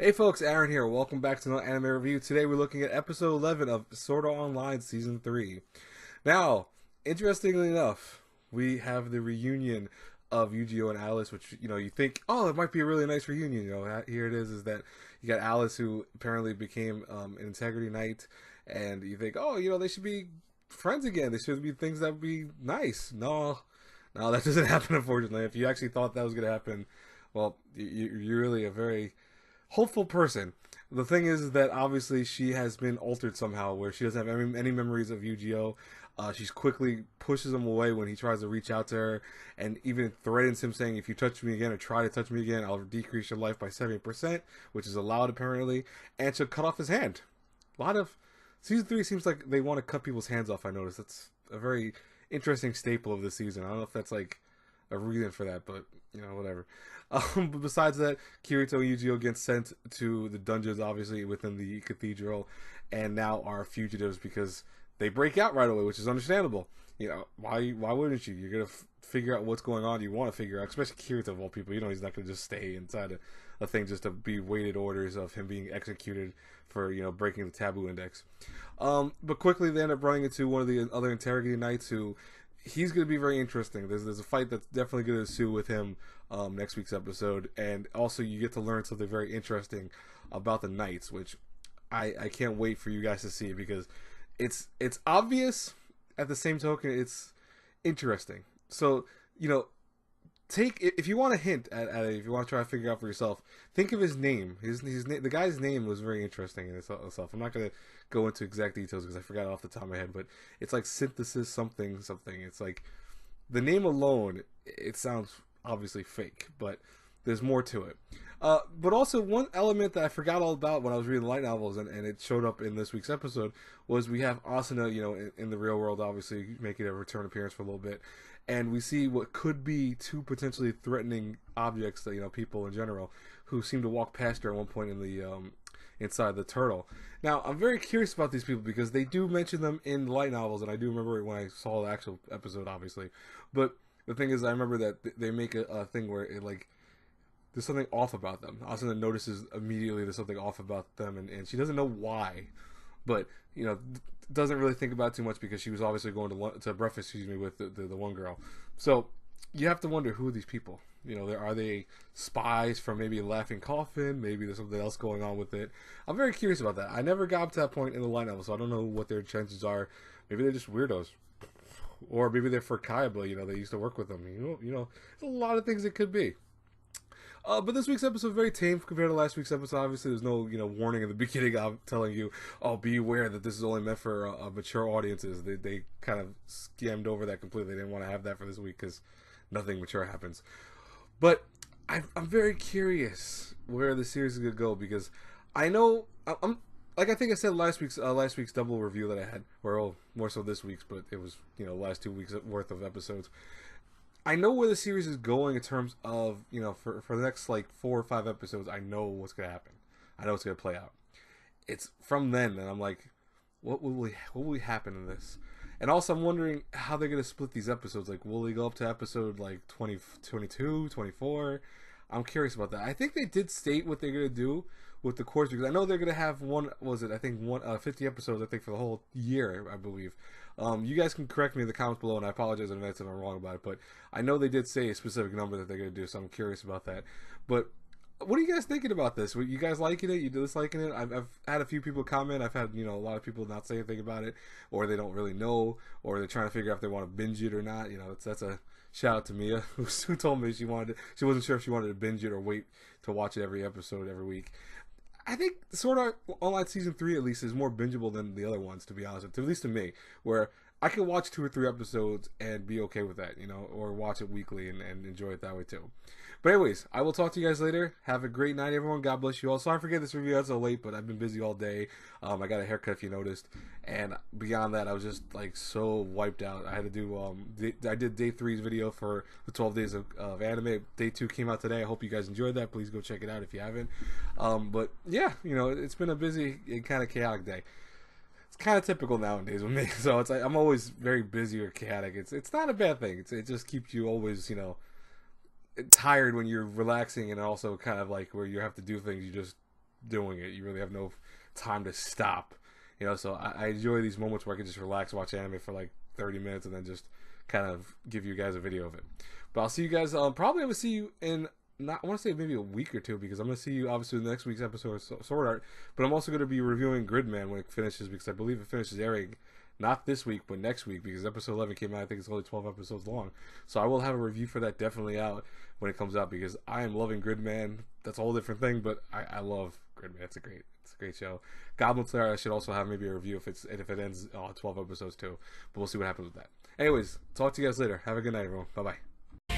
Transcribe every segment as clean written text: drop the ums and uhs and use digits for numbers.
Hey folks, Aaron here. Welcome back to another anime review. Today we're looking at episode 11 of Sword Art Online Season 3. Now, interestingly enough, we have the reunion of Eugeo and Alice, which, you think, oh, it might be a really nice reunion. Here it is that you got Alice, who apparently became an Integrity Knight, and you think, oh, they should be friends again. There should be things that would be nice. No, that doesn't happen, unfortunately. If you actually thought that was going to happen, well, you're really a very hopeful person. The thing is that obviously she has been altered somehow, where she doesn't have any memories of Yu-Gi-Oh. She's quickly pushes him away when he tries to reach out to her, and even threatens him, saying, "If you touch me again or try to touch me again, I'll decrease your life by 70%," which is allowed apparently, and she'll cut off his hand. A lot of season 3 seems like they want to cut people's hands off. I noticed that's a very interesting staple of this season. I don't know if that's like a reason for that, but whatever. But besides that, Kirito and Eugeo get sent to the dungeons, obviously within the cathedral, and now are fugitives because they break out right away, which is understandable. Why wouldn't you? You're gonna figure out what's going on. You want to figure out, especially Kirito of all people. He's not gonna just stay inside a thing just to be waited orders of him being executed for breaking the taboo index. But quickly they end up running into one of the other interrogating knights who. He's going to be very interesting. There's a fight that's definitely going to ensue with him next week's episode, and also you get to learn something very interesting about the knights, which I can't wait for you guys to see, because it's obvious, at the same token it's interesting. So take, if you want a hint at it, if you want to try to figure it out for yourself, think of his name. The guy's name was very interesting in itself. I'm not going to go into exact details because I forgot it off the top of my head, but it's like synthesis something. It's like the name alone, it sounds obviously fake, but there's more to it. But also one element that I forgot all about when I was reading light novels, and it showed up in this week's episode, was we have Asuna, in the real world, obviously making a return appearance for a little bit, and we see what could be two potentially threatening objects that people in general who seem to walk past her at one point in the inside the turtle. Now I'm very curious about these people because they do mention them in light novels, and I do remember when I saw the actual episode, obviously. But the thing is, I remember that they make a thing where it like there's something off about them. Asuna notices immediately there's something off about them, and she doesn't know why, but doesn't really think about it too much because she was obviously going to breakfast, with the one girl. So you have to wonder, who are these people? Are they spies from maybe Laughing Coffin? Maybe there's something else going on with it. I'm very curious about that. I never got up to that point in the line level, so I don't know what their chances are. Maybe they're just weirdos, or maybe they're for Kaiba. They used to work with them. There's a lot of things it could be. But this week's episode is very tame compared to last week's episode. Obviously, there's no warning in the beginning of telling you, oh, be aware that this is only meant for mature audiences. They kind of skimmed over that completely. They didn't want to have that for this week because nothing mature happens. But I'm very curious where the series is gonna go, because I know I'm like, I think I said last week's double review that I had, or more so this week's, but it was last 2 weeks worth of episodes. I know where the series is going in terms of, for the next like 4 or 5 episodes, I know what's going to happen. I know what's going to play out. It's from then, and I'm like, what will happen in this? And also, I'm wondering how they're going to split these episodes. Like, will they go up to episode like 20, 22, 24? I'm curious about that. I think they did state what they're going to do with the course, because I know they're going to have 50 episodes, I think, for the whole year, I believe. You guys can correct me in the comments below, and I apologize in advance if I'm wrong about it, but I know they did say a specific number that they're going to do, so I'm curious about that. But what are you guys thinking about this? Were you guys liking it? You disliking it? I've had a few people comment. I've had a lot of people not say anything about it, or they don't really know, or they're trying to figure out if they want to binge it or not. That's a shout out to Mia, who told me she wasn't sure if she wanted to binge it or wait to watch it every episode every week. I think Sword Art Online Season 3 at least is more bingeable than the other ones, to be honest with you, at least to me, where I can watch 2 or 3 episodes and be okay with that, or watch it weekly and enjoy it that way too. But anyways, I will talk to you guys later. Have a great night, everyone. God bless you all. Sorry for getting this review out so late, but I've been busy all day. I got a haircut, if you noticed, and beyond that, I was just like so wiped out. I had to do I did day 3's video for the 12 days of anime. Day 2 came out today. I hope you guys enjoyed that. Please go check it out if you haven't. But yeah, it's been a busy and kind of chaotic day. It's kind of typical nowadays with me. So it's like I'm always very busy or chaotic. It's not a bad thing. It just keeps you always tired when you're relaxing, and also kind of like where you have to do things, you just doing it. You really have no time to stop. You know, so I enjoy these moments where I can just relax, watch anime for like 30 minutes, and then just kind of give you guys a video of it. But I'll see you guys. Probably I'm gonna see you in I want to say maybe a week or two, because I'm gonna see you obviously in the next week's episode of Sword Art. But I'm also gonna be reviewing Gridman when it finishes, because I believe it finishes airing not this week but next week, because episode 11 came out. I think it's only 12 episodes long, so I will have a review for that definitely out when it comes out, because I am loving Gridman. That's a whole different thing, but I love Gridman. It's a great show. Goblin Slayer, I should also have maybe a review if it ends 12 episodes too, but we'll see what happens with that. Anyways, talk to you guys later. Have a good night, everyone. Bye bye. "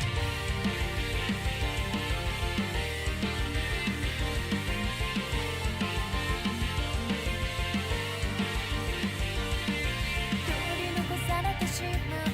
取り残されてしまう